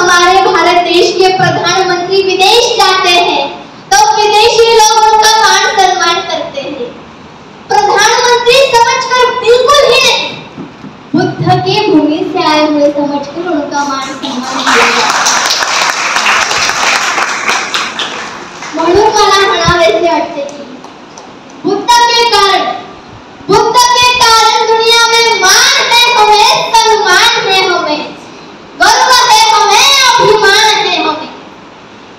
हमारे भारत देश के प्रधानमंत्री विदेश जाते हैं तो विदेशी लोग उनका मान सम्मान करते हैं। प्रधानमंत्री समझकर बिल्कुल ही नहीं, बुद्ध के भूमि से आए हुए समझकर उनका मान सम्मान किया। म्हणून मला म्हणावेसे वाटते की बुद्ध के कारण दुनिया में मान है हमें, सम्मान है हमें, गर्व है हमें, अभिमान है हमें।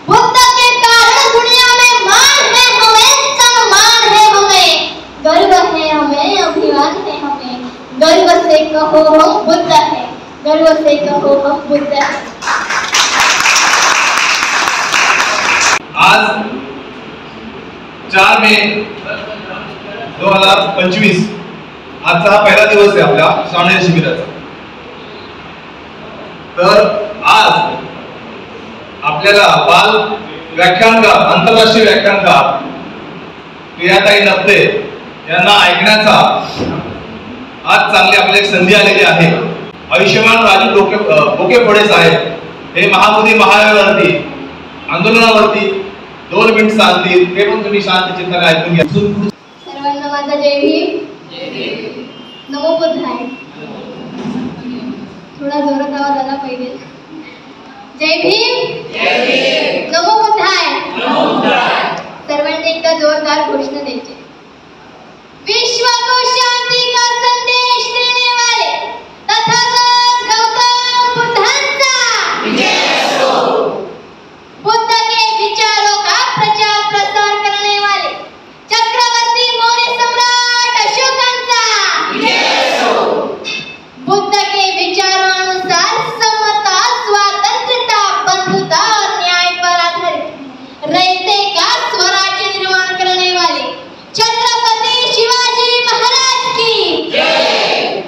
बुद्ध के कारण दुनिया में मान है हमें, सम्मान है हमें, गर्व है हमें, अभिमान है हमें। गर्व से कहो हम बुद्ध है, गर्व से कहो हम बुद्ध है। आज 4 मे 2025 आजचा हा पहिला दिवस आहे आपल्या श्रावणी शिबिराचा। तर आज आपल्याला बाल व्याख्यानकार, आंतरराष्ट्रीय व्याख्यानकार प्रियाताई नप्ते यांना ऐकण्याचा आज चांगली आपल्याला एक संधी आलेली आहे। आयुष्यमान राजू बोकेफोडे साहेब हे महाबोधी महामार्गावरती आंदोलनावरती 2 मिनिट सांगतील, ते पण तुम्ही शांत चित्ताने ऐकून घ्या। सर्वांना माझा जय भीम, नमो बुद्धाय। थोडा जोरात आवाज आला पाहिजे। जय भीम, नमो बुद्धाय। सर्वांनी एकदा जोरदार घोषणा द्यायची। विश्व को शांति का संदेश देने वाले तथागत गौतम बुद्धांचा विजय हो। बुद्ध के विचारों का प्रचार प्रसार करने वाले चक्रवर्ती मौर्य सम्राट अशोकांचा विजय हो। बुद्ध के विचारों अनुसार समता, स्वातंत्रता, बंधुता और न्याय पर आधारित रयते का स्वराज्य निर्माण करने वाले छत्रपति शिवाजी महाराज की जय।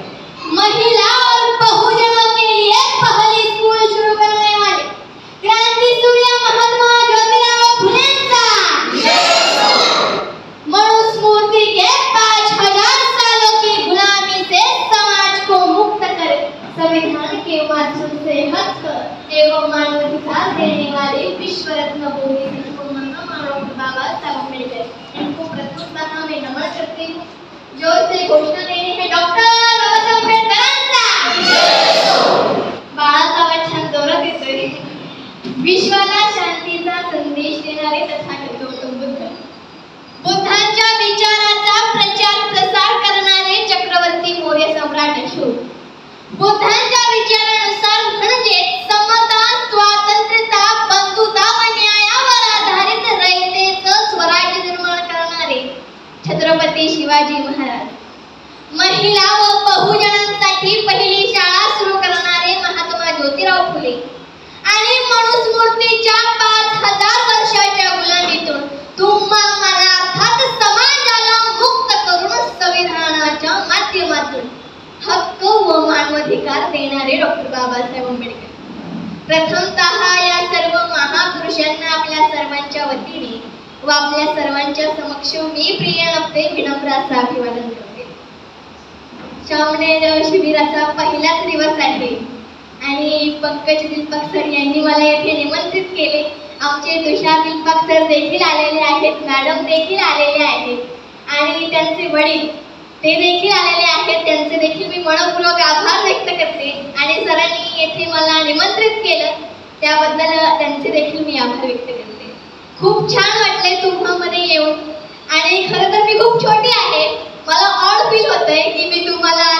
महिला और बहुजनों के लिए पहली स्कूल शुरू करने वाले क्रांति सूर्य महात्मा ज्योतिराव फुलेंचा जय। मनुस्मृति के 5000 सालों की गुलामी से समाज को मुक्त कर संविधान के माध्यम से हक एवं मानवाधिकार देने वाले विश्व रत्न बोधि बाबा साहब अम्बेडकर इनको प्रथमतः मैं नमन करती हूँ। जोर से घोषणा देनी है डॉक्टर बाबासाहेब आंबेडकरांचा जय हो। बाळासाहेब छान जोरात येतोय। विश्वाला शांतीचा संदेश देणारे तथागत गौतम बुद्ध, बुद्धांच्या विचाराचा प्रचार प्रसार करणारे चक्रवर्ती मौर्य सम्राट अशोक, बुद्धांच्या विचारानुसार म्हणजे समता, स्वातंत्र्यता, बंधुता व न्यायावर आधारित रयतेचं स्वराज्य निर्माण करणारे छत्रपती शिवाजी महाराज, महिला व बहुजनांसाठी पहिली शाळा सुरू करणारे महात्मा ज्योतिराव फुले आणि मनुस्मृतीच्या 5000 वर्षाच्या गुलामीतून तुम्हा मला अर्थात समाजाला मुक्त करून संविधानाच्या माध्यमातून हक्क व मानवाधिकार देणारे डॉक्टर बाबासाहेब आंबेडकर। प्रथमतः या सर्व महापुरुषांना आपल्या सर्वांच्या वतीने व आपल्या सर्वांच्या समक्ष मी प्रिया नप्ते विनम्र असं अभिवादन करते। श्रावणी शिबिराचा पहिलाच दिवस आहे आणि पंकज दीपक सर यांनी मला येथे निमंत्रित केले। आमचे तुषार दीपक सर देखील आलेले आहेत, मॅडम देखील आलेले आहेत आणि त्यांचे वडील ते देखील आलेले आहेत। त्यांचे देखील मी मनपूर्वक आभार व्यक्त करते आणि सरांनी येथे मला निमंत्रित केलं त्याबद्दल त्यांचे देखील मी आभार व्यक्त करते। खूप छान वाटले तुम्हामध्ये येऊन आणि खरं तर मी खूप छोटी आहे, मला ऑड फील होतंय की मी तुम्हाला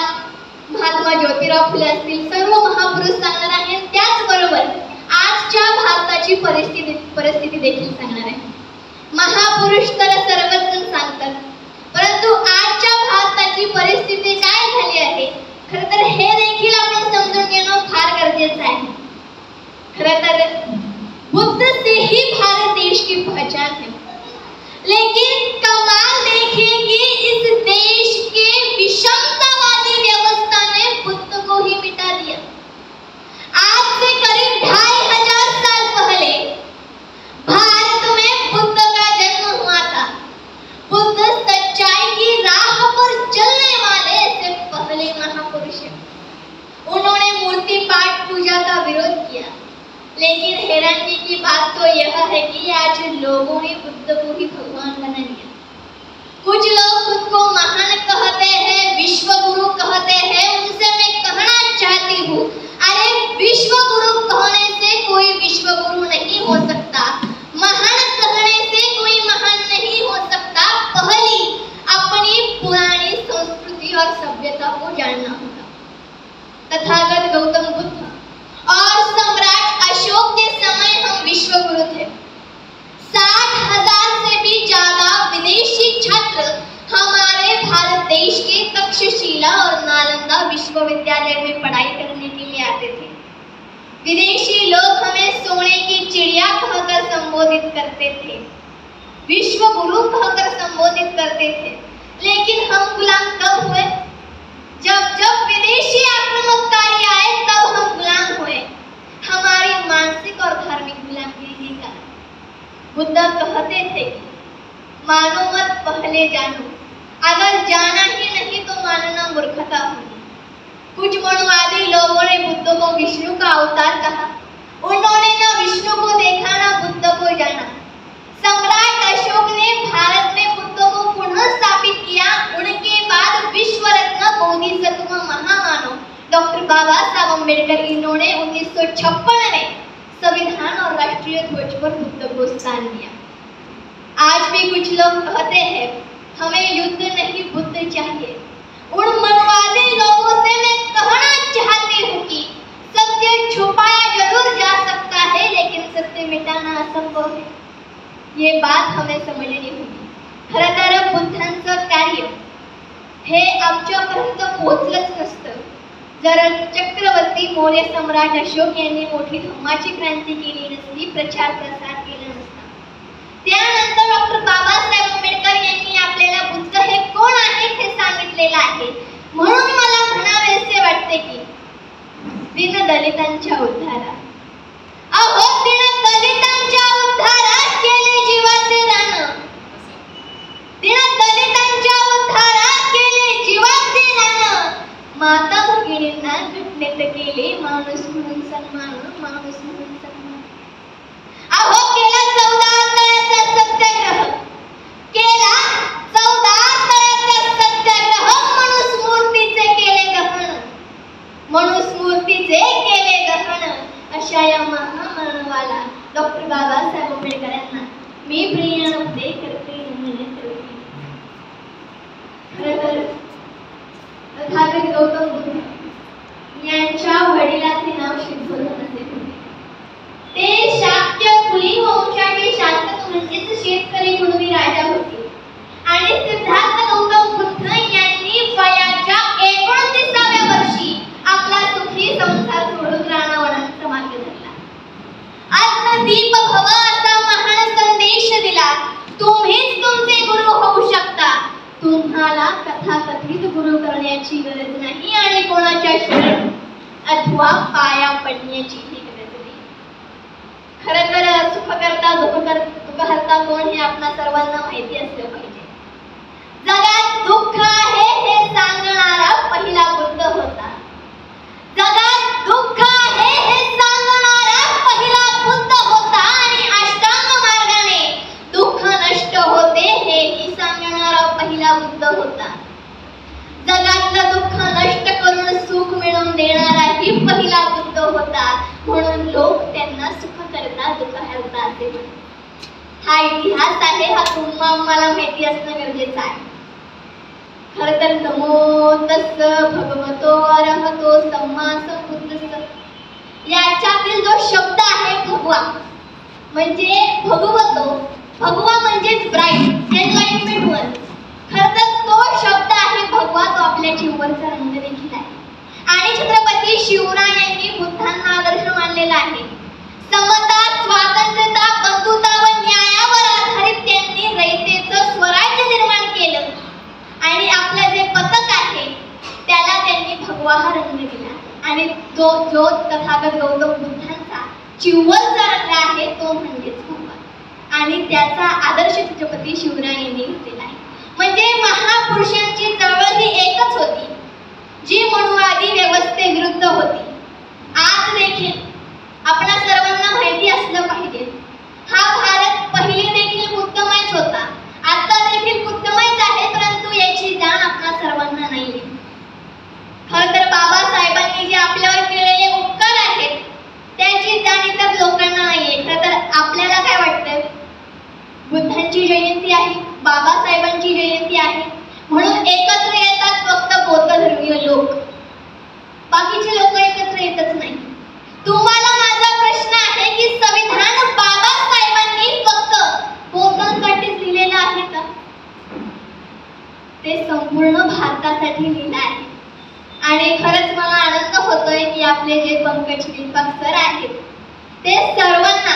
महात्मा ज्योतिराव फुले असतील सर्व महापुरुष सांगणार आहे, त्याचबरोबर आजच्या भारताची परिस्थिती देखील सांगणार आहे। महापुरुष तर सर्वच जण सांगतात, परंतु आजच्या भारताची परिस्थिती काय झाली आहे खरं तर हे देखील आपण समजून घेणं फार गरजेचं आहे। खरं तर बुद्ध से ही भारत देश की पहचान है, लेकिन कमाल देखिए कि इस देश के विषमतावादी व्यवस्था ने बुद्ध को ही मिटा दिया। आज से करीब 2500 साल पहले भारत में बुद्ध का जन्म हुआ था। बुद्ध सच्चाई की राह पर चलने वाले ऐसे पहले महापुरुष हैं। उन्होंने मूर्ति पाठ पूजा का विरोध किया, लेकिन हैरानी की बात तो यह है कि आज लोगों ने बुद्ध को ही भगवान बना लिया। कुछ लोग खुद को महान कहते हैं, विश्व गुरु कहते हैं। उनसे मैं कहना चाहती हूँ, अरे विश्व गुरु कहने से कोई विश्व गुरु नहीं हो सकता, महान कहने से कोई महान नहीं हो सकता। पहली अपनी पुरानी संस्कृति और सभ्यता को जानना होगा। तथागत गौतम बुद्ध और सम्राट अशोक के समय हम विश्व गुरु थे। 60,000 से भी ज्यादा विदेशी छात्र हमारे भारत देश के तक्षशिला और नालंदा विश्वविद्यालय में पढ़ाई करने के लिए आते थे। विदेशी लोग हमें सोने की चिड़िया कहकर संबोधित करते थे, विश्व गुरु कहकर संबोधित करते थे। लेकिन हम गुलाम कब हुए? जब विदेशी आक्रमणकारी आए तब हम गुलाम हुए, हमारी मानसिक और धार्मिक गुलामगिरी का। बुद्ध कहते थे कि मानो मत पहले जानो, अगर जाना ही नहीं तो मानना मूर्खता होगी। कुछ मनुवादी लोगों ने बुद्ध को विष्णु का अवतार कहा। उन्होंने न विष्णु को देखा न बुद्ध को जाना। सम्राट अशोक ने भारत में बुद्ध को पुनः स्थापित किया। उनके बाद विश्व रत्न बोधिसत्व महामानव डॉक्टर बाबा साहब अम्बेडकर, इन्होंने 1956 में संविधान और राष्ट्रीय ध्वज पर बुद्ध को स्थान दिया। आज भी कुछ लोग कहते हैं हमें युद्ध नहीं बुद्ध चाहिए। उन मनवादी लोगों से मैं कहना चाहती हूँ कि सत्य छुपाया जरूर जा सकता है, लेकिन सत्य मिटाना असंभव है। ये बात हमें समजनी होगी। खरं तर बुद्धांचं कार्य हे आमच्यापर्यंत पोहोचलंच नसतं जर चक्रवर्ती मौर्य सम्राट अशोक यांनी मोठी धम्माची क्रांती केली नसती, प्रचार प्रसार केला नसता। त्यानंतर डॉक्टर बाबासाहेब आंबेडकर यांनी आपल्याला बुद्ध हे कोण आहेत हे सांगितलेलं आहे। म्हणून मला म्हणावेसे वाटते की दीनदलितांच्या उद्धारा, अहो दीनदलितांच्या उद्धारा केले जीवाचे रान, दीनदलितांच्या उद्धारा केले जीवाचे रान, माता भगिनींना घटनेत केले माणूस म्हणून सन्मान, माणूस म्हणून सन्मान। अहो केला 14 तळ्याचा सत्याग्रह, केला 14 तळ्याचा सत्याग्रह, मनुस्मृतीचे केले दहन, मनुस्मृतीचे केले दहन। अशा या महामानवाला डॉक्टर बाबासाहेब आंबेडकरांना मी प्रियानपणे करते नमन करते। खरं तथागत गौतम बुद्ध यांच्या वडिलांचे नाव शुद्धोधन असे होते। ते शाक्य कुली वंशाचे शासक म्हणजेच शेतकरी कुणबी राजा होते आणि सिद्धार्थ गौतम बुद्ध यांनी वयाच्या 29व्या वर्षी आपला सुखी संसार सोडून रानावनांचा मार्ग धरला। आत्मदीप भव असा महान संदेश दिला, तुम्हीच तुमचे गुरु होऊ शकता, तुम्हाला तथाकथित गुरु करण्याची गरज नाही आणि कोणाच्या शरण अथवा पाया पडण्याचीही गरज नाही। खरं तर सुखकर्ता दुःखहर्ता कोण हे आपणा सर्वांना माहिती असलं पाहिजे। जगात दुःख आहे हे सांगणारा पहिला बुद्ध होता, जगात दुःख आहे हे सांगणारा पहिला बुद्ध होता आणि अष्टांग मार्गाने दुःख नष्ट होते हेही सांगणारा पहिला बुद्ध होता। जगातलं दुःख नष्ट करून सुख मिळवून देणाराही पहिला बुद्ध होता, म्हणून लोक त्यांना सुखकर्ता दुःखहर्ता असे म्हणतात। हा इतिहास आहे, हा तुम्हाला माहिती असणं गरजेचं आहे। खरं तर नमो तस्स भगवतो अरहतो सम्मा संबुद्धस्स याच्यातील जो शब्द आहे भगवा म्हणजे भगवतो, भगवा म्हणजेच ब्राईट एनलाइटमेंट वन। खरं तर तो शब्द आहे भगवा, तो आपल्या जीवनाचा रंग देखील आहे आणि छत्रपती शिवरायांनी बुद्धांना आदर्श मानलेला आहे। समता, स्वातंत्र्यता, बंधुता व न्यायावर आधारित त्यांनी रयतेचं स्वराज्य निर्माण केलं आणि आपलं जे पथक आहे त्याला त्यांनी भगवा हा रंग दिला आणि जो तथागत गौतम बुद्धांचा चिव्वलचा रंग आहे तो म्हणजेच भगवा आणि त्याचा आदर्श छत्रपती शिवरायांनी घेतलेला आहे। म्हणजे महापुरुषांची चळवळ ही एकच होती जी मनुवादी व्यवस्थेविरुद्ध होती। आज देखील आपणा सर्वांना येतच नाही. तुम्हाला माझा प्रश्न आहे की संविधान बाबासाहेबांनी फक्त कोकणसाठीच लिहिलेलं आहे का? ते संपूर्ण भारतासाठी लिहिलं आहे. आणि खरंच मला आनंद होतोय की आपले जे पंकज दीपक सर आहेत ते सर्वांना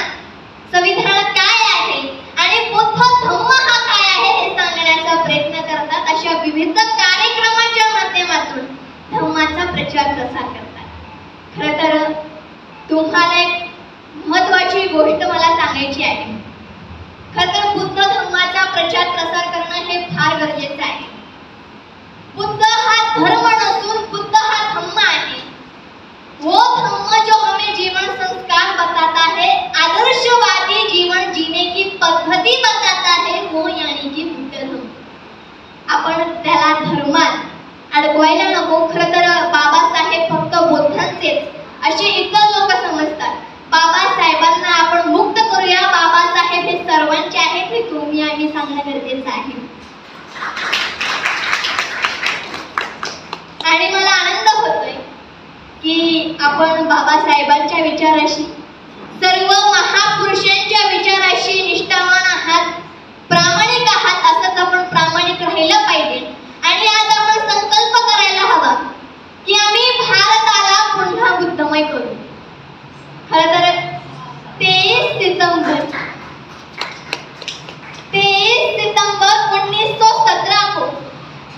संविधान काय आहे आणि बुद्ध धम्म हा काय आहे हे सांगण्याचा प्रयत्न करतात. अशा विविध कार्यक्रमाच्या माध्यमातून धम्माचा प्रचार प्रसार करतात. खरं तर तुम्हाला एक महत्त्वाची गोष्ट मला सांगायची आहे. खरं तर बुद्ध धम्माचा प्रचार प्रसार करणं हे फार गरजेचं आहे. बुद्ध हा धर्म नसून बुद्ध हा धम्म है। वो धम्म जो हमें जीवन संस्कार बताता है, आदर्शवादी जीवन जीने की पद्धती बताता है, वो यानी की बुद्ध धम्म. आपण त्याला धर्मात अडकवायला नको. खरं तर बाबासाहेब फक्त बुद्धांचेच असे इतर लोक समजतात. बाबासाहेबांना आपण मुक्त करूया. बाबासाहेब हे सर्वांचे आहेत हे तुम्ही आम्ही सांगणं गरजेचं आहे. आणि मला आनंद होतोय की आपण बाबासाहेबांच्या विचाराशी, सर्व महापुरुषांच्या विचाराशी निष्ठावान आहात, प्रामाणिक आहात. असंच आपण प्रामाणिक राहिलं पाहिजे. आणि आज आपण संकल्प करायला हवा की आम्ही भारताला पुन्हा बुद्धमय करू. खरं तर 23 सितंबर 1917 को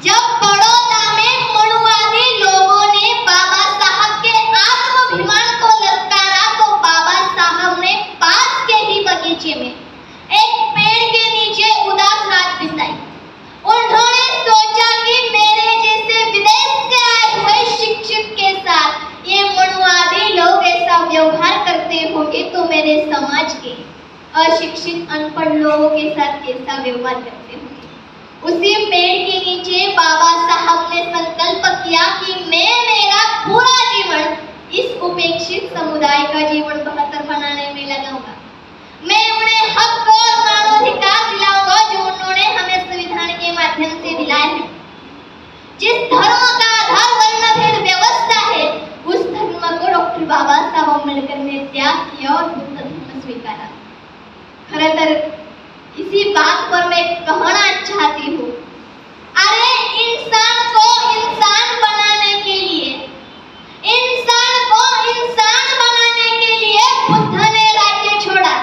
जब बड़ौदा में मनुवादी लोगों ने बाबा साहब के आत्माभिमान को ललकारा, तो बाबा साहब ने पास के ही बगीचे में एक पेड़ के नीचे उदास रात बिताई. उन्होंने सोचा कि मेरे जैसे विदेश से आए हुए शिक्षित के साथ ये मनुवादी लोग ऐसा व्यवहार करते होंगे तो मेरे समाज के अशिक्षित अनपढ़ लोगों के साथ कैसा व्यवहार करते होंगे. उसी पेड़ के नीचे बाबा साहब ने संकल्प किया कि मैं मेरा पूरा जीवन इस उपेक्षित समुदाय का जीवन बेहतर बनाने में लगाऊंगा. मैं उन्हें हक और मानवाधिकार दिलाऊंगा जो उन्होंने हमें संविधान के माध्यम से दिलाए हैं. जिस धर्म का आधार वर्ण भेद व्यवस्था है उस धर्म को डॉक्टर बाबा साहब अम्बेडकर ने त्याग किया और बुद्ध धर्म स्वीकारा. खरं तर इसी बात पर मैं कहना चाहती हूँ, अरे इंसान को इंसान बनाने के लिए, इंसान को इंसान बनाने के लिए बुद्ध ने राज्य छोड़ा.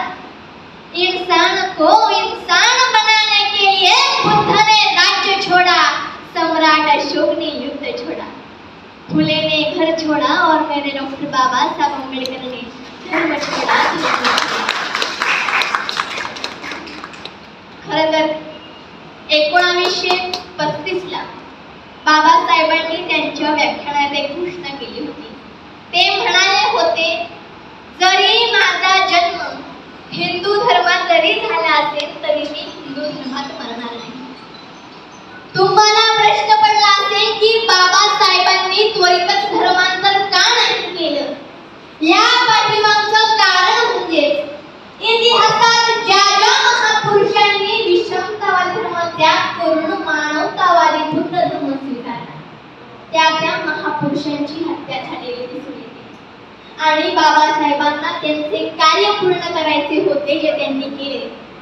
इंसान को इंसान बनाने के लिए बुद्ध ने राज्य छोड़ा. सम्राट अशोक ने युद्ध छोड़ा. फुले ने घर छोड़ा और मेरे डॉक्टर बाबा साहब अम्बेडकर ने धर्म छोड़ा. खरं तर 1935 ला बाबासाहेबांनी त्यांच्या व्याख्यानात एक घोषणा केली होती. ते म्हणाले होते, जरी माझा जन्म हिंदू धर्मात जरी झाला असेल तरी मी हिंदू धर्मात मरणार नाही. तुम्हाला प्रश्न पडला असेल की बाबासाहेबांनी त्वरितच धर्मांतर का नाही केलं. या पाठीमागचं कारण म्हणजे इतिहासात ज्या महापुरुषांनी विषमतावादी धर्म त्याग करून मानवतावादी बुद्ध धर्म स्वीकारला त्या महापुरुषांची हत्या झालेली दिसून येते. आणि बाबासाहेबांना त्यांचे कार्य पूर्ण करायचे होते जे त्यांनी केले.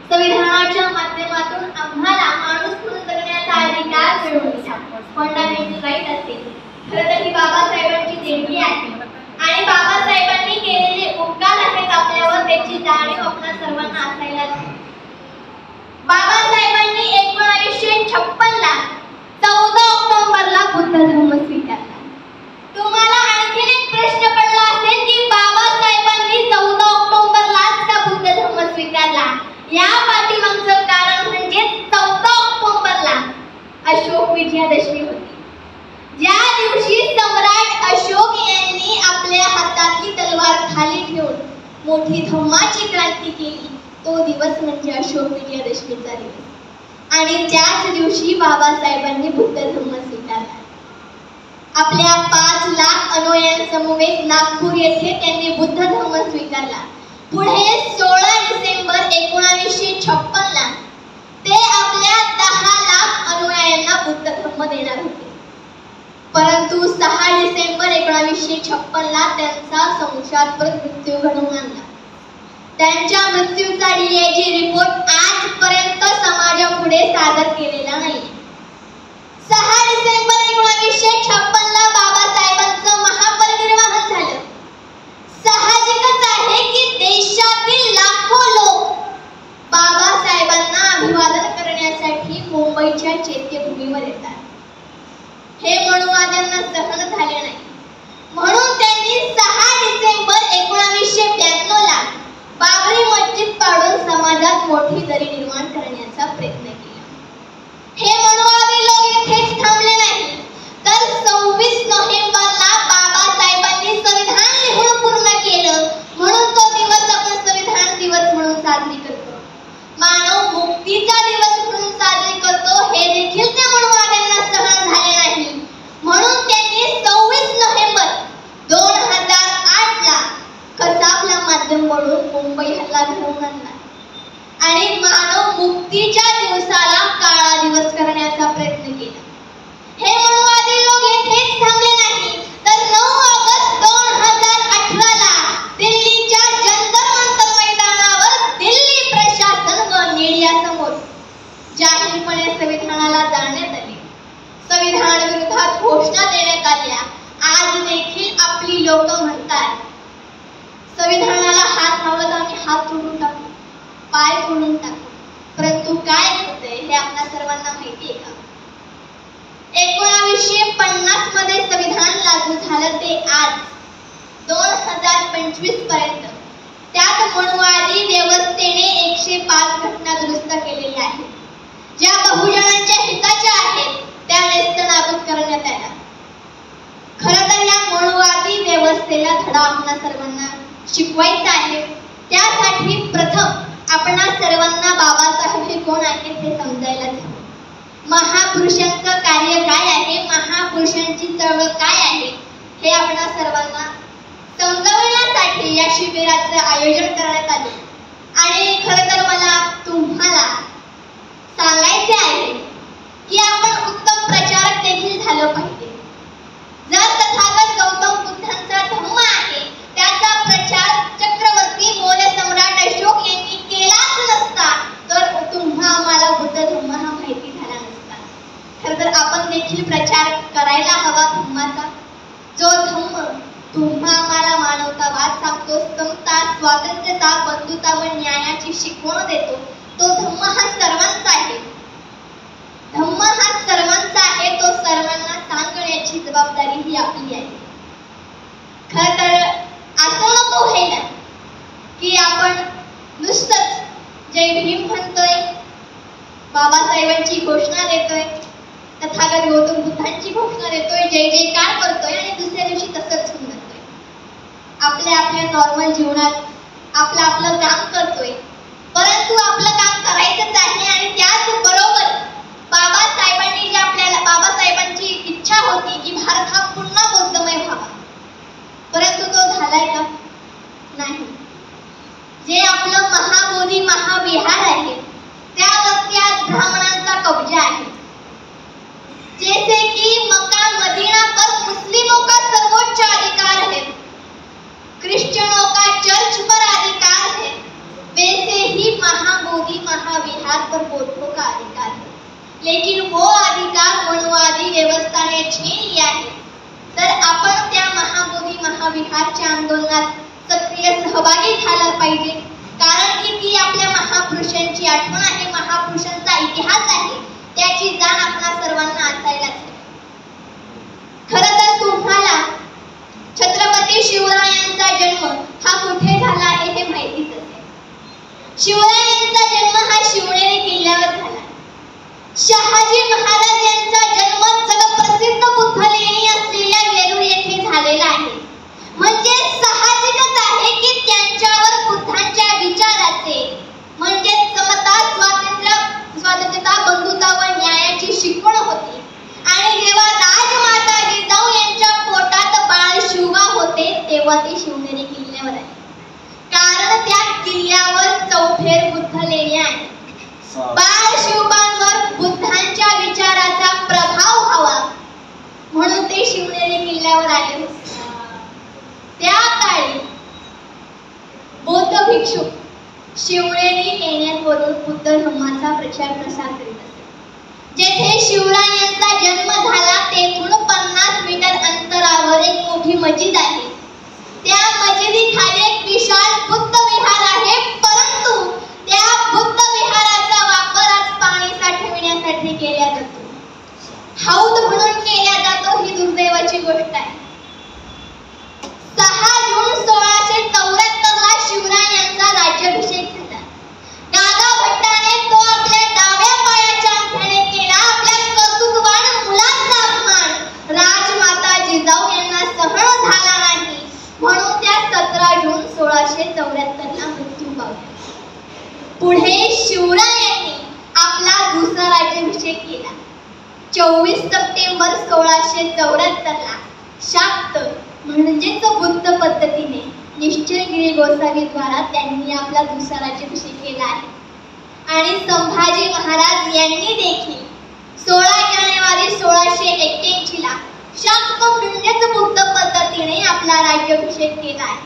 संविधानाच्या माध्यमातून आम्हाला माणूस म्हणून जगण्याचा अधिकार मिळवून दिला. फंडामेंटल राईट असते. खरं तर ही बाबासाहेबांची देणगी आहे. आणि बाबासाहेबांनी केलेले उपकार आहेत आपल्यावर, त्याची जाणीव आपल्या सर्वांना असायलाच हवी. बाबासाहेबांनी 1956 ला 14 ऑक्टोबरला बुद्ध धर्म स्वीकारला. तुम्हाला आणखीन एक प्रश्न पडला असेल की बाबासाहेबांनी 14 ऑक्टोबरलाच का बुद्ध धर्म स्वीकारला. या पाठीमागचं कारण म्हणजे 14 ऑक्टोबरला अशोक विजयादशमी होती. ज्या दिवशी सम्राट अशोक यांनी आपल्या हातातली तलवार खाली ठेवून मोठी धम्माची क्रांती केली, तो दिवस म्हणजे अशोक विजयादशमीचा दिवस. आणि त्याच दिवशी बाबासाहेबांनी बुद्ध धर्म स्वीकारला. आपल्या 5 लाख अनुयायांसमवेत नागपूर येथे त्यांनी बुद्ध धर्म स्वीकारला. पुढे 16 डिसेंबर 1956 ला ते आपल्या 10 लाख अनुयायांना बुद्ध धर्म देणार होते. परंतु 6 डिसेंबर 1956 त्यांचा संशयास्पद मृत्यू घडवून आणला. त्यांच्या मृत्यूचा DIG रिपोर्ट आजपर्यंत समाजापुढे सादर केलेला नाही. 6 डिसेंबर 1956 बाबासाहेबांचं महापरिनिर्वाण झालं. साहजिकच आहे की देशातील लाखो लोक बाबासाहेबांना अभिवादन करण्यासाठी मुंबईच्या चैत्यभूमीवर येतात. हे मनुवाद्यांना सहन झाले नाही, म्हणून त्यांनी 6 डिसेंबर 1992 बाबरी मस्जिद पाडून समाजात मोठी दरी निर्माण करण्याचा प्रयत्न केला. हे मनुवादी लोक इथेच थांबले नाही, तर 26 नोव्हेंबरला बाबासाहेबांनी संविधान लिहून पूर्ण केलं, म्हणून तो दिवस आपण संविधान दिवस म्हणून साजरी करतो, मानव मुक्तीचा दिवस म्हणून साजरी करतो. हे देखील त्या मनुवाद्यांना सहन झाले नाही, म्हणून त्यांनी 26 नोव्हेंबर 2008 कसाबला माध्यम म्हणून मुंबई हल्ला घडवून आणला आणि मानव मुक्तीच्या दिवसाला काळा दिवस करण्याचा प्रयत्न केला. हे मनुवादी लोक येथेच थांबले नाही, तर 9 ऑगस्ट 2018 दिल्लीच्या जंतर मंतर मैदानावर दिल्ली प्रशासन व मीडियासमोर जाहीरपणे संविधानाला जाळण्यात आले. संविधान विरोधात घोषणा देण्यात आल्या. आज देखील आपली लोक म्हणतात संविधानाला हात लावत आम्ही हात तोडून टाकू, पाय तोडून टाकू, परंतु काय होते हे आपल्या सर्वांना माहिती आहे का? 1950 मध्ये संविधान लागू झालं ते आज 2025 पर्यंत त्यात मनुवादी व्यवस्थेने 105 घटना दुरुस्त केलेल्या आहेत, ज्या बहुजनांच्या हिताच्या आहेत त्या नेस्तनाबूत करण्यात आल्या. खरं तर या मनुवादी व्यवस्थेला धडा आपल्या सर्वांना शिकवायचा आहे. त्यासाठी प्रथम आपणा सर्वांना बाबासाहेब हे कोण आहेत हे समजायला हवं. महापुरुषांचं कार्य काय आहे, महापुरुषांची चळवळ काय आहे हे आपणा सर्वांना समजावण्यासाठी या शिबिराचं आयोजन करण्यात आले. आणि खरं तर मला तुम्हाला सांगायचे आहे की आपण उत्तम प्रचारक देखील झालं पाहिजे. जर तथागत गौतम बुद्धांचा धम्म आहे त्याचा प्रचार चक्रवर्ती मौर्य सम्राट अशोक यांनी केलाच नसता तर तुम्हा आम्हाला बुद्ध धम्म हा माहिती झाला नसता. खरं तर आपण देखील प्रचार करायला हवा धम्माचा. जो धम्म तुम्हा आम्हाला मानवतावाद सांगतो, समता, स्वातंत्र्यता, बंधुता व न्यायाची शिकवण देतो, तो धम्म हा सर्वांचा आहे. धम्म हा सर्वांचा आहे, तो सर्वांना सांगण्याची जबाबदारी ही आपली आहे. खरं तर असं नको व्हायला की आपण नुसतंच जय भीम म्हणतोय, बाबासाहेबांची घोषणा देतोय, तथागत गौतम बुद्धांची घोषणा देतोय, जय जयकार करतोय आणि दुसऱ्या दिवशी तसंच होऊन जातोय. आपल्या नॉर्मल जीवनात आपलं काम करतोय, परंतु आपलं काम करायचंच आहे आणि त्याचबरोबर बाबासाहेबांनी जे आपल्याला बाबासाहेबांची इच्छा होती की भारत हा पुन्हा बौद्धमय व्हावा, परंतु तो झालाय का? नाही. जे आपलं महाबोधी महाविहार आहे त्यावरती आज ब्राह्मणांचा कब्जा आहे. जैसे कि मक्का मदीना पर मुस्लिमों का सर्वोच्च अधिकार है, क्रिश्चियनों का चर्च पर अधिकार है, वैसे ही महाबोधि महाविहार पर बौद्धों का अधिकार है. लेकिन वो अधिकार मनुवादी व्यवस्था ने छीन लिया है. तर आपण त्या महाबोधी महाविहारच्या आंदोलनात सक्रिय सहभागी झाला पाहिजे, कारण की ती आपल्या महापुरुषांची आठवण आहे, महापुरुषांचा इतिहास आहे, त्याची जाण आपल्या सर्वांना असायलाच हवी. खरं तर तुम्हाला छत्रपती शिवरायांचा जन्म हा कुठे झाला आहे हे माहितीच असेल. शिवरायांचा जन्म हा शिवनेरी किल्ल्यावर झाला. शहाजी महाराज यांचा जन्म जगप्रसिद्ध बुद्धलेणी असलेल्या वेरूळ येथे झालेला आहे. म्हणजे साहजिकच आहे की त्यांच्यावर बुद्धांच्या विचाराचे म्हणजे समता, स्वातंत्र्यता, बंधुता व न्यायाची शिकवण होती. आणि जेव्हा राजमाता जिजाऊ यांच्या पोटात बाळ शिवबा होते तेव्हा ते शिवनेरी किल्ल्यावर आहे, कारण त्या किल्ल्यावर चौफेर बुद्धलेणी आहे. बाळ शिवबांवर बुद्धांच्या विचाराचा प्रभाव व्हावा म्हणून ते रस्त्यावर आले होते. त्या काळी बौद्ध भिक्षुक शिवनेरी लेण्यांवरून बुद्ध धर्माचा प्रचार प्रसार करीत असत. जेथे शिवराय यांचा जन्म झाला तेथून 50 मीटर अंतरावर एक मोठी मस्जिद आहे. त्या मस्जिदीखाली एक विशाल बुद्ध विहार आहे, परंतु त्या बुद्ध विहाराचा वापर आज पाणी साठविण्यासाठी केला जातो. हौद म्हणून केला जातो. ही दुर्दैवाची गोष्ट आहे. 6 जून 1674 ला शिवराय यांचा राज्याभिषेक झाला. दादा भट्टाने तो आपल्या डाव्या पायाच्या अंगठ्याने केला. आपल्या कर्तृत्ववान मुलाचा अपमान राजमाता जिजाऊ यांना सहन झाला नाही, म्हणून त्या 17 जून 1674 ला मृत्यू पावला. पुढे शिवरायांनी आपला दुसरा राज्याभिषेक केला. 24 सप्टेंबर 1674 ला शाक्त म्हणजेच बुद्ध पद्धतीने निश्चलगिरी गोसावी द्वारा त्यांनी आपला दुसरा राज्याभिषेक केला आहे. आणि संभाजी महाराज यांनी देखील 16 जानेवारी 1681 ला शाक्त म्हणजेच बुद्ध पद्धतीने आपला राज्याभिषेक केला आहे.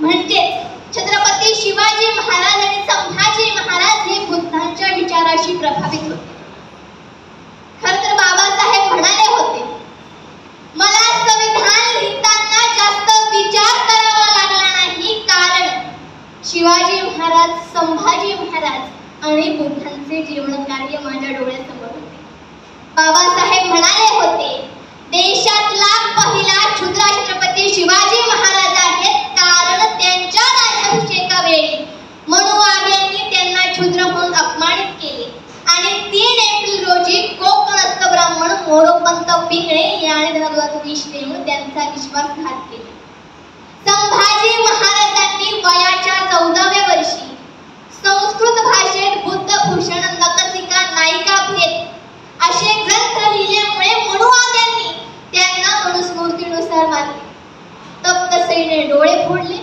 म्हणजेच छत्रपती शिवाजी महाराज आणि संभाजी महाराज हे बुद्धांच्या विचाराशी प्रभावित होते. खरं तर बाबासाहेब म्हणाले होते, मला संविधान लिहिताना जास्त विचार करावा लागला नाही, कारण शिवाजी महाराज, संभाजी महाराज आणि बुद्धांचे जीवन कार्य माझ्या डोळ्यासमोर होते. बाबासाहेब म्हणाले होते, देशातला पहिला क्षुद्र छत्रपती शिवाजी महाराज आहेत, कारण त्यांच्या राज्याभिषेकावेळी मनुवाद यांनी त्यांना क्षुद्र म्हणून अपमानित केले आणि 3 एप्रिल रोजी कोकणस्थ ब्राह्मण मोरोपंत पिंगळे याने धर्मात विष देऊन त्यांचा विश्वासघात केला. संभाजी महाराजांनी वयाच्या 14व्या वर्षी संस्कृत भाषेत बुद्धभूषण, नखशिखा, नायिका भेद असे ग्रंथ लिहिल्यामुळे मनुवाद यांनी त्यांना मनुस्मृतीनुसार मारले. तप्त सैने डोळे फोडले,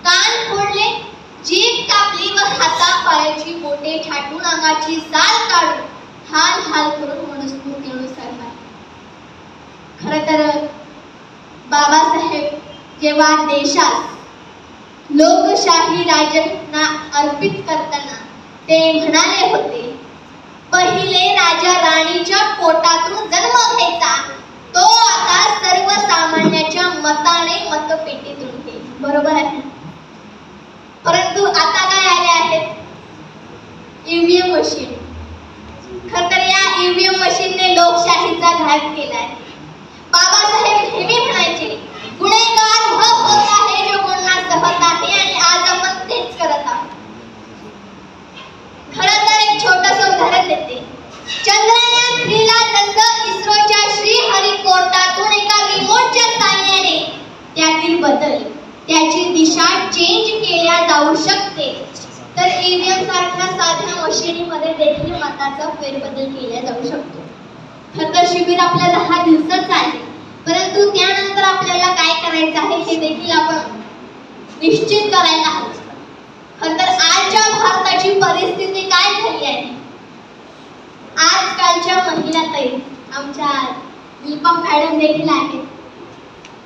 कान फोडले, जीभ कापली व हातापायाची बोटे छाटून अंगाची साल काढून हाल हाल करून मनुस्मृतीनुसार मारले. खरं तर बाबासाहेब जेव्हा देशात लोकशाही राज्यघटना अर्पित करताना ते म्हणाले होते, पहिले राजा राणीच्या पोटातून जन्म घ्यायचा, तो आता सर्वसामान्याच्या मताने मतपेटीतून घेईल. बरोबर आहे. परंतु आता काय आले आहेत? EVM machine. खरं तर या ईव्हीएम मशीनने लोकशाहीचा घात केला आहे. बाबासाहेब नेहमी म्हणायचे, गुन्हेगार वह होता है जो गुन्हा सहत आहे, आणि आज आपण तेच करत आहोत. खरं तर एक छोटंसं उदाहरण देते. चंद्रयान 3 ला जसं इस्रोच्या श्रीहरिकोटातून एका रिमोटच्या साहाय्याने त्यातील बदल, त्याची दिशा चेंज केल्या जाऊ शकते, तर ईव्हीएम सारख्या साध्या मशिनीमध्ये देखील मताचा फेरबदल केला जाऊ शकतो. खरं तर शिबिर आपल्या 10 दिवसाचं आहे, परंतु त्यानंतर आपल्याला काय करायचं आहे हे देखील आपण निश्चित करायला हवं. खरं तर आजच्या भारताची परिस्थिती काय झाली आहे? आजकालच्या महिला ताई, आमच्या दीपा मॅडम देखील आहेत.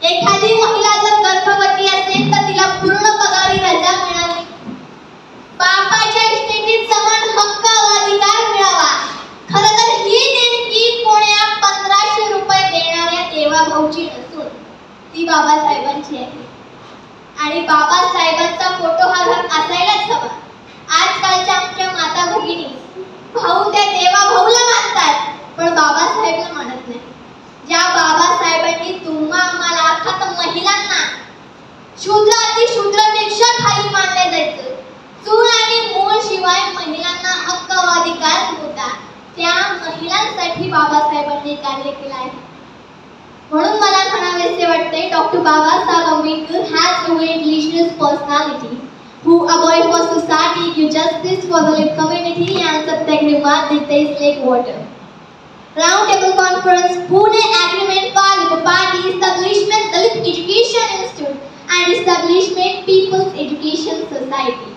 एखादी महिला जर गर्भवती असेल तर तिला पूर्ण पगारी रजा मिळावी, बापाच्या इस्टेटीत समान हक्क व अधिकार मिळावा. खरं तर ही देणगी कोण्या 1500 रुपये देणाऱ्या देवाभाऊची नसून ती बाबासाहेबांची आहे. आणि बाबासाहेबांचा फोटो हा घरात असायलाच हवा. आजकालच्या आमच्या माता भगिनी भाऊ त्या देवाभाऊला मानतात, पण बाबासाहेबला मानत नाही. ज्या बाबासाहेबांनी तुम्हा आम्हाला अर्थात महिलांना शूद्र अतिशूद्रापेक्षा खाली मानले जायचं, चूल आणि मूल शिवाय महिलांना हक्क व अधिकार होता, त्या महिलांसाठी बाबासाहेबांनी कार्य केले आहे. म्हणून मला म्हणावेसे वाटते, doctor Babasaheb Ambedkar has a revolutionary personality who avoid for society, give justice for the community and Satyagraha dictates like water. Round table conference, Pune Agreement for the Party, establishment Dalit Education Institute and establishment People's Education Society,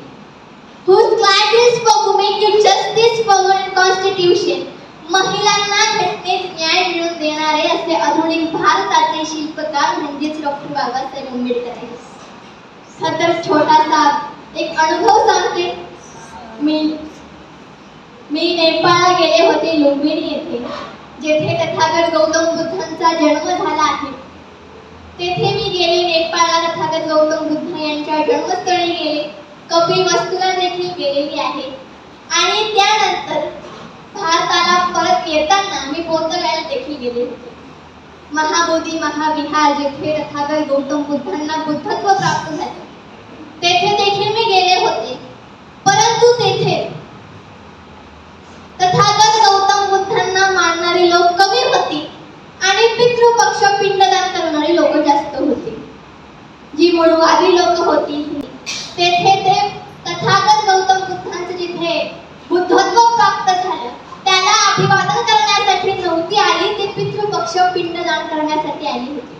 whose client is for women, give justice for women constitution, महिलांना घटनेत न्याय मिळवून देणारे असे आधुनिक भारताचे शिल्पकार म्हणजेच डॉक्टर बाबासाहेब आंबेडकर आहेत. तर छोटासा एक अनुभव सांगते. मी नेपाळला गेले होते, लुंबिनी येथे, जेथे तथागत गौतम बुद्धांचा जन्म झाला आहे. तेथे मी गेले नेपाळला, तथागत गौतम बुद्ध यांच्या जन्मस्थळी गेले, कपिलवस्तूला देखील गेलेली आहे. आणि त्यानंतर भारताला परत येताना मी बौद्धगयाला देखील गेले होते. महाबोधी महाविहार जेथे तथागत गौतम बुद्धांना बुद्धत्व प्राप्त झाले, तेथे देखील मी गेले होते. परंतु तेथे तथागत गौतम बुद्धांना मानणारी लोक कमी होती आणि पितृपक्ष पिंडदान करणारी लोक जास्त होती. जी मूळवादी लोक होती तेथे ते तथागत गौतम बुद्धांचे जिथे बुद्धत्व प्राप्त झालं त्याला अभिवादन करण्यासाठी नव्हती आली, ती पितृपक्ष पिंडदान करण्यासाठी आली होती.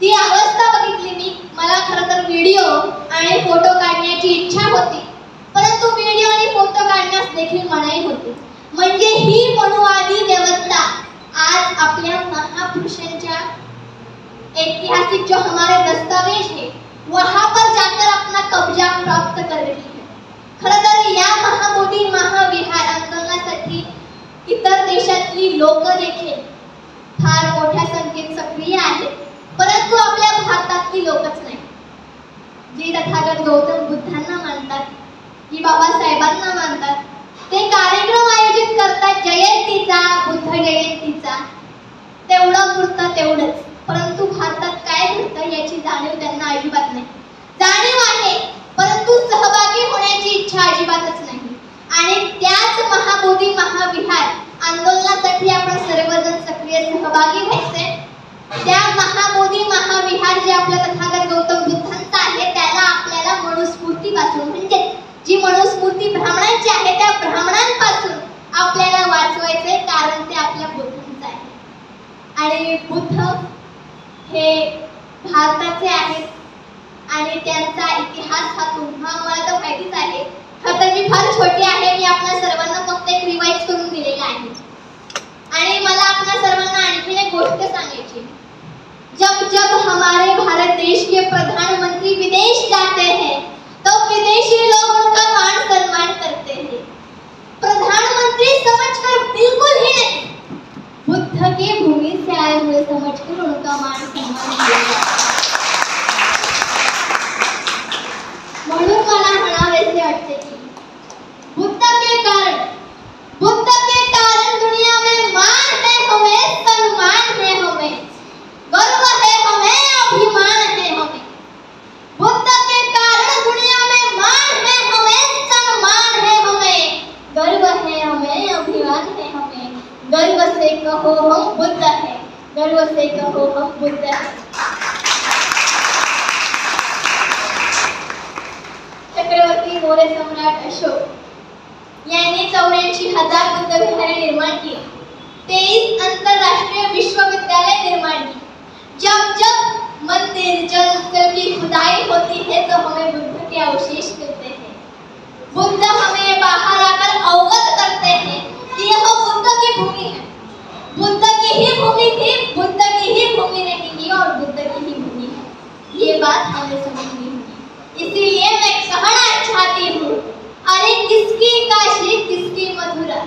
ती अवस्था बघितली मी. मला खरं तर व्हिडिओ आणि फोटो काढण्याची इच्छा होती, परंतु व्हिडिओ आणि फोटो काढण्यास देखील मनाई होती. म्हणजे ही मनुवादी व्यवस्था आज आपल्या महापुरुषांच्या ऐतिहासिक जो हमारे दस्तावेज है वहां पर जाकर अपना कब्जा प्राप्त कर रही है. खरं तर या महाबोधी महाविहार आंदोलनासाठी इतर देशातली लोक देखील फार मोठ्या संख्येत सक्रिय आहेत, परंतु आपल्या भारतातली लोकच नाही. जी तथागत गौतम बुद्धांना मानतात, जी बाबासाहेबांना मानतात, ते कार्यक्रम आयोजित करतात जयंतीचा, बुद्ध जयंतीचा, तेवढं पुरतं तेवढंच. परंतु भारतात काय घडतं याची जाणीव त्यांना अजिबात नाही. जाणीव आहे परंतु सहभागी होण्याची इच्छा अजिबातच नाही. आणि त्याच महाबोधी महाविहार आंदोलनासाठी आपण सर्वजण सक्रिय सहभागी व्हायचे. त्या महाबोधी महाविहार जे आपल्या तथागत गौतम बुद्धांचा आहे त्याला आपल्याला मनुस्मृतीपासून म्हणजे जी मनुस्मृती ब्राह्मणांची आहे त्या ब्राह्मणांपासून आपल्याला वाचवायचे, कारण ते आपल्या बुद्धांचं आहे. आणि बुद्ध हे भारताचे आहेत आणि त्यांचा इतिहास हा तुम्हाला तर माहितीच आहे. खरं मी फार छोटी आहे, मी आपल्या सर्वांना फक्त एक रिवाइज करून दिलेला आहे. आणि मला आपल्या सर्वांना आणखीन एक गोष्ट सांगायची. जब जब हमारे भारत देश के प्रधानमंत्री विदेश जाते हैं तो विदेशी लोग उनका मान सम्मान करते हैं. प्रधानमंत्री समझकर बिल्कुल ही नहीं, बुद्ध की भूमि से आए हुए समझकर उनका मान सम्मान किया जाता है. म्हणून मला म्हणावेसे वाटते की बुद्ध के कारण दुनिया में मान है हमें, सम्मान है हमें, गर्व है हमें, अभिमान है हमें. बुद्ध के कारण दुनिया में मान है हमें, सम्मान है हमें, गर्व है हमें, अभिमान है हमें. गर्व से कहो हम बुद्ध है, गर्व से कहो हम बुद्ध है. चक्रवर्ती मौर्य सम्राट अशोक यांनी 84,000 बुद्ध विहारे निर्माण की, 23 अंतरराष्ट्रीय विश्वविद्यालय निर्माण की. जब जब मंदिर जल की खुदाई होती है तो हमें बुद्ध के अवशेष मिलते हैं. बुद्ध हमें बाहर आकर अवगत करते हैं कि यह बुद्ध की भूमि है, बुद्ध की ही भूमि थी, बुद्ध की ही भूमि रहेगी और बुद्ध की ही भूमि है. ये बात हमें समझनी होगी. इसीलिए मैं कहना चाहती हूँ, अरे किसकी काशी किसकी मथुरा,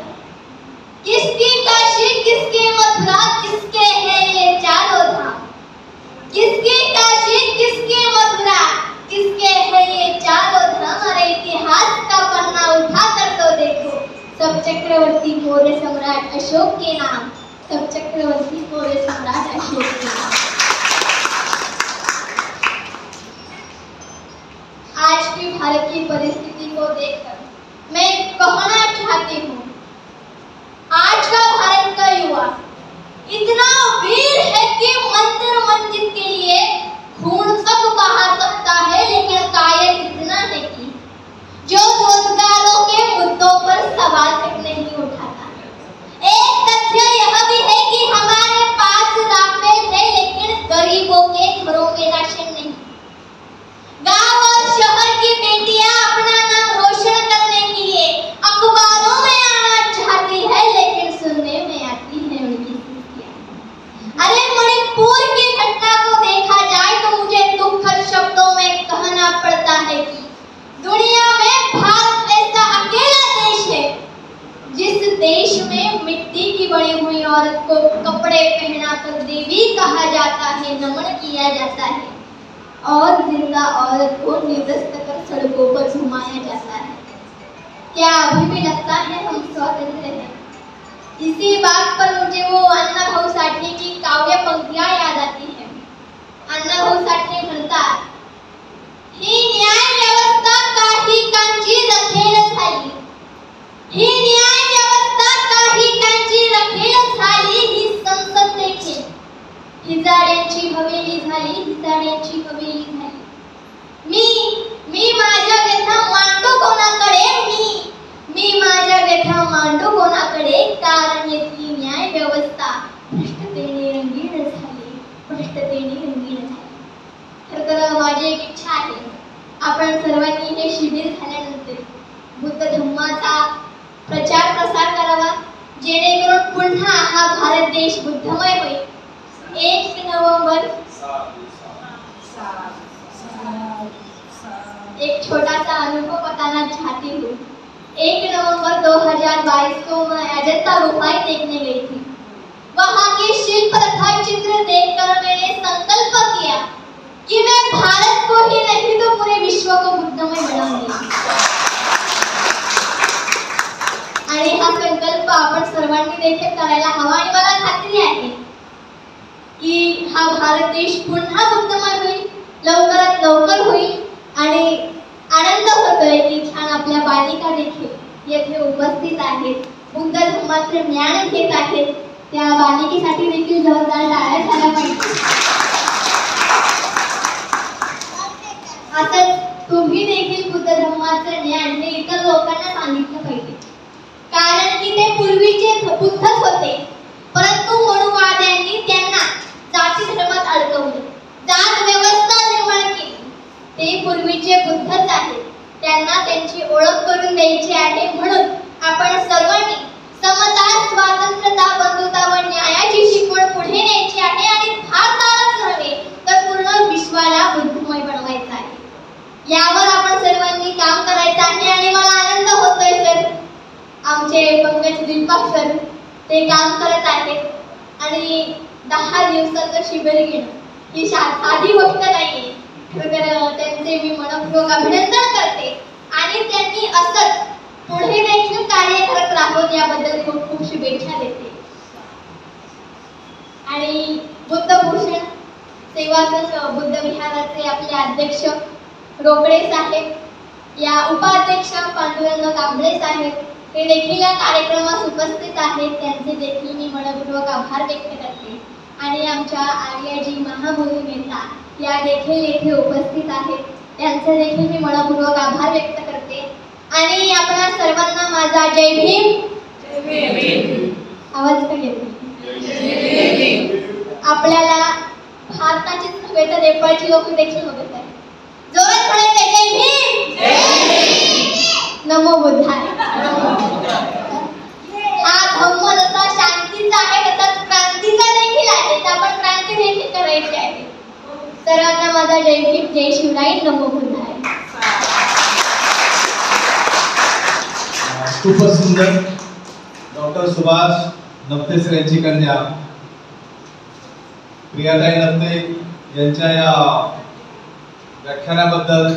किसकी काशी किसकी मथुरा, किसके हैं ये चारों धाम. किसकी काशी किसकी मथुरा, किसके हैं ये चारों धाम. अरे इतिहास का पन्ना उठा कर तो देखो, सब चक्रवर्ती मौर्य सम्राट अशोक के नाम, सब चक्रवर्ती मौर्य सम्राट अशोक के नाम. आज की भारत की परिस्थिति को देखकर मैं कहना चाहती हूँ, आज का भारत का युवा इतना वीर है कि मंदिर मस्जिद के लिए खून तक बहा सकता है, लेकिन कायर इतना है कि जो रोजगारों के मुद्दों पर सवाल तक नहीं उठाता. एक तथ्य यह भी है कि हमारे पास राफेल है, लेकिन गरीबों के घरों में राशन नहीं. गांव और शहर की बेटियां अपना नाम रोशन करने के लिए अखबारों में कहा जाता है, नमन किया जाता है, और जिंदा औरत को निर्दस्त कर सड़कों पर घुमाया जाता है। क्या अभी भी लगता है हम स्वतंत्र हैं? इसी बात पर मुझे वो अण्णा भाऊ साठे की काव्य पंक्तियां याद आती हैं। अण्णा भाऊ साठे म्हणतात, ही न्याय व्यवस्था काही कांची रखेल झाली, ही न्याय व्यवस्था काही कांची रखेल झाली, ही संसद देखील हिजाड्यांची हवेली झाली, हिजाड्यांची हवेली झाली। मी माझ्या व्यथा मांडू कोणाकडे, मी माझ्या व्यथा मांडू कोणाकडे, कारण येथील न्याय व्यवस्था भ्रष्टतेने रंगीण झाली, भ्रष्टतेने रंगीण झाली। खरं तर माझी एक इच्छा आहे, आपण सर्वांनी हे शिबिर झाल्यानंतर बुद्ध धम्माचा प्रचार प्रसार करावा, जेणेकरून पुन्हा हा भारत देश बुद्धमय होईल। 1 नोव्हेंबर एक छोटा-सा अनुभव बताना चाहती हूँ। 1 नवंबर 2022 को मैं अजंता गुफाएं देखने गई थी। वहाँ के शिल्प तथा चित्र देखकर मैंने संकल्प किया कि मैं भारत को ही नहीं तो पूरे विश्व को बुद्धमय बनाऊंगी। आणि हा संकल्प आपण सर्वांनी देखील करायला हवा, आणि मला खात्री आहे की हा भारत देश पुन्हा बुद्धमय होईल, लवकरात लवकर होईल। आणि आनंद होतोय की छान आपल्या बालिका देखील येथे उपस्थित आहेत, बुद्ध धर्माचे ज्ञान घेत आहेत। त्या बालिकेसाठी देखील जोरदार टाळ्या झाल्या पाहिजे। असंच तुम्ही देखील बुद्ध धर्माचे ज्ञान हे इतर लोकांना सांगितलं पाहिजे, कारण की ते पूर्वीचे बुद्धच होते, परंतु मनुवाद्यांनी त्यांना जाती धर्मात अडकवले, जात व्यवस्था निर्माण केली। ते पूर्वीचे बुद्धच आहेत, त्यांना त्यांची ओळख करून द्यायची आहे। म्हणून आपण सर्वांनी समता, स्वातंत्र्यता, बंधुता व न्यायाची शिकवण पुढे न्यायची आहे, आणि भारतालाच नव्हे तर पूर्ण विश्वाला बुद्धमय बनवायचं आहे। यावर आपण सर्वांनी काम करायचं आहे, आणि मला आनंद होतोय सर, आमचे पंकज दिलपाक सर ते काम करत आहेत, आणि 10 दिवसाचं शिबिर घेणं ही साधी गोष्ट नाहीये। तर त्यांचे मी मनपूर्वक अभिनंदन करते, आणि त्यांनी असंच पुढे देखील कार्य करत राहावं याबद्दल खूप खूप शुभेच्छा देते। आणि बुद्धभूषण सेवा संघ बुद्ध विहाराचे आपले अध्यक्ष रोकडे साहेब, या उपाध्यक्षा पांडुरंग कांबळे साहेब हे देखील या कार्यक्रमास उपस्थित आहेत, त्यांचे देखील मी मनपूर्वक आभार व्यक्त करते। आणि आमच्या आर्याजी महामुनी मेहता या देखील येथे उपस्थित आहेत, त्यांचे देखील मी मनपूर्वक आभार व्यक्त करते। आणि आपणा सर्वांना माझा जय भीम। जय भीम। आवाज का येतो? जय भीम। आपल्याला भारताचीच नव्हे तर नेपाळची लोक देखील बघत आहेत, जोरात म्हणायचं जय भीम। जय भीम। नमो बुद्धाय। हा धम्म जसा शांतीचा आहे तसाच क्रांतीचा देखील आहे, तर आपण क्रांती देखील करायची आहे। सर्वांना माझा जय भीम, जय शिवराय, नमो बुद्धाय। खूपच सुंदर डॉक्टर सुभाष नप्ते सर यांची कन्या प्रियाताई नप्ते यांच्या या व्याख्यानाबद्दल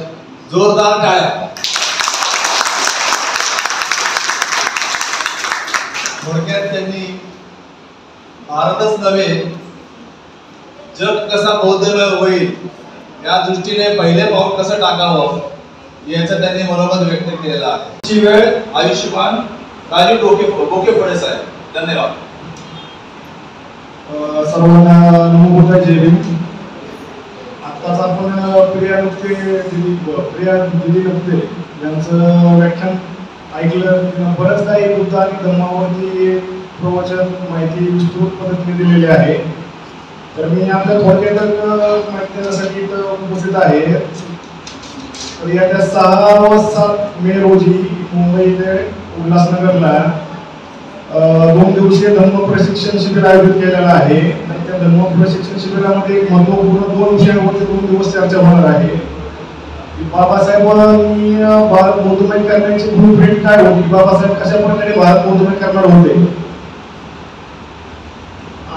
जोरदार टाळ्या। थोडक्यात त्यांनी भारतच नव्हे जग कसा बौद्धमय होईल या दृष्टीने पहिले पाऊल कसं टाकावं याचं त्यांनी मनोगत व्यक्त केलेलं आहे। ची वेळ आयुष्यमान राजू बोकेफळे साहेब, धन्यवाद। सर्वांना नमो बुद्धाय, जय भीम। आताच आपण प्रिया दिदी नप्ते यांचं व्याख्यान ऐकलं। बरंच काही बुद्ध आणि धम्मावरती प्रवचन माहिती विस्तृत पद्धतीने दिलेली आहे, तर मी आपल्या थोडक्यात माहिती देण्यासाठी इथं उपस्थित आहे। तर येत्या 6 व 7 मे रोजी मुंबई ते उल्हासनगरला 2 दिवसीय धम्म प्रशिक्षण शिबिर आयोजित केलेलं आहे। तर त्या धम्म प्रशिक्षण शिबिरामध्ये महत्त्वपूर्ण 2 विषयांवरती 2 दिवस चर्चा होणार आहे। बाबासाहेबांनी भारत बौद्धमय करण्याची ब्लूप्रिंट काय होती, बाबासाहेब कशा प्रकारे भारत बौद्धमय करणार होते,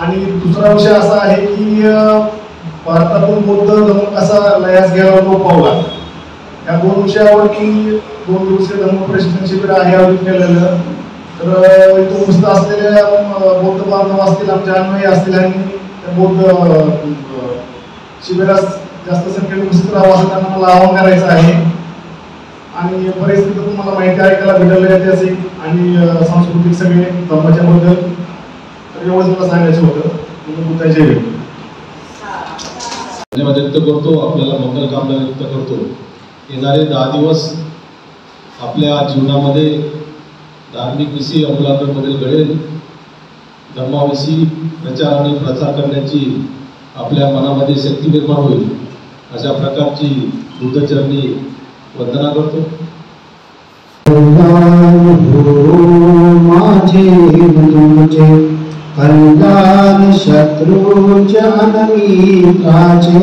आणि दुसरा विषय असा आहे की भारतातून बौद्ध धर्म कसा लयास घ्यावा लोप पावला, या 2 विषयावरती 2 दिवसीय धर्म प्रशिक्षण शिबिर आहे आयोजित केलेलं. तर इथं उपस्थित असलेल्या बौद्ध बांधव असतील, आमच्या अन्वयी असतील आणि त्या बौद्ध शिबिरास जास्त संख्येने उपस्थित राहावं असं त्यांना मला आवाहन करायचं आहे. आणि बरेच तिथं तुम्हाला माहिती ऐकायला भेटलेलं ऐतिहासिक आणि सांस्कृतिक सगळे धर्माच्या बद्दल. तर एवढंच मला सांगायचं होतं. बुद्धाचे धन्यवाद व्यक्त करतो, आपल्याला मंगल कामना व्यक्त करतो. येणारे 10 दिवस आपल्या जीवनामध्ये धार्मिक विषयी अमूलाग्र बदल घडेल, धर्माविषयी प्रचार आणि प्रसार करण्याची आपल्या मनामध्ये शक्ती निर्माण होईल, अशा प्रकारची बुद्धचरणी वंदना करतो. कल्याण शत्रूंच्या मित्राचे,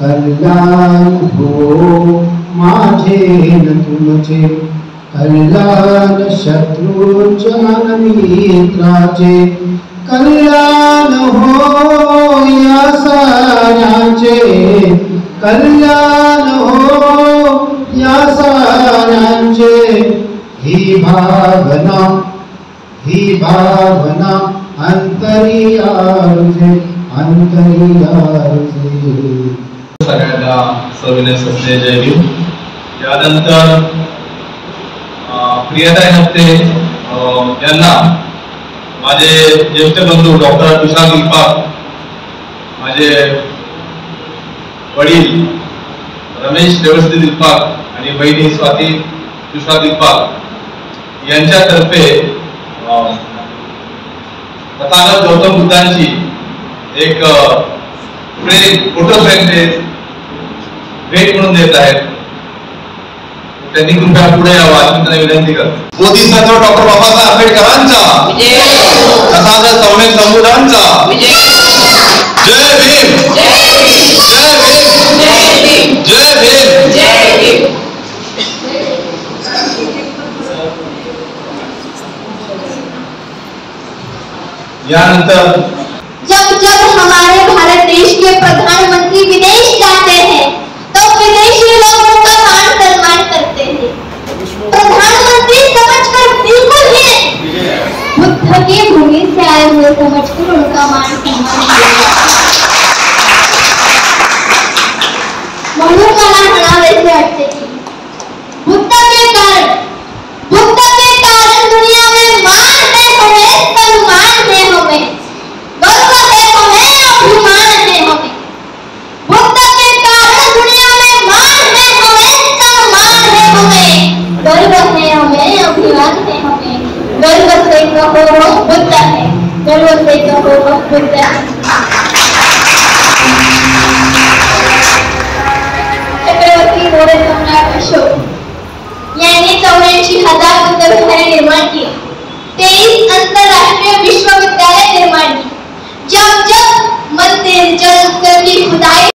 कल्याण हो माझे न तुमचे, कल्याण शत्रूंच्या मित्राचे, कल्याण हो या साऱ्यांचे, कल्याण हो या साऱ्यांचे. ही भावना अंतरियाळुजे, अंतरियाळुजे. सगळ्यांना सविनय सस्ते जय भीम. यानंतर प्रियताई नप्ते यांना माझे ज्येष्ठ बंधू डॉक्टर तुषार दिलपाक, माझे वडील रमेश देवस्ती दिलपाक आणि बहिणी स्वाती तुषार दिलपाक यांच्यातर्फे तथागत गौतम बुद्धांची एक फोटो फ्रेम भेट म्हणून देत आहेत. त्यांनी कृपया पुढे यावं अशी त्यांना विनंती करतो. बोधिसत्व डॉक्टर बाबासाहेब आंबेडकरांचा, तथागत सौम्य समुदायांचा जय भीम, जय भीम, जय भीम, जय भीम. यानंतर जब हमारे भारत देश के प्रधानमंत्री विदेश जाते हैं तो विदेशी लोग उनका मान सम्मान करते हैं. प्रधानमंत्री समझकर बिल्कुल ही बुद्ध की भूमि से आए हुए समझकर उनका मान सम्मान म्हणून मला म्हणावेसे वाटते की बुद्ध के कारण दुनिया में मान है हमें, सम्मान है हमें, गर्व है हमें, अभिमान है हमें. बुद्ध के कारण दुनिया में मान है हमें, सम्मान है हमें, गर्व है हमें, अभिमान है हमें. गर्व से कहो बुद्ध है, गर्व से कहो बुद्ध है.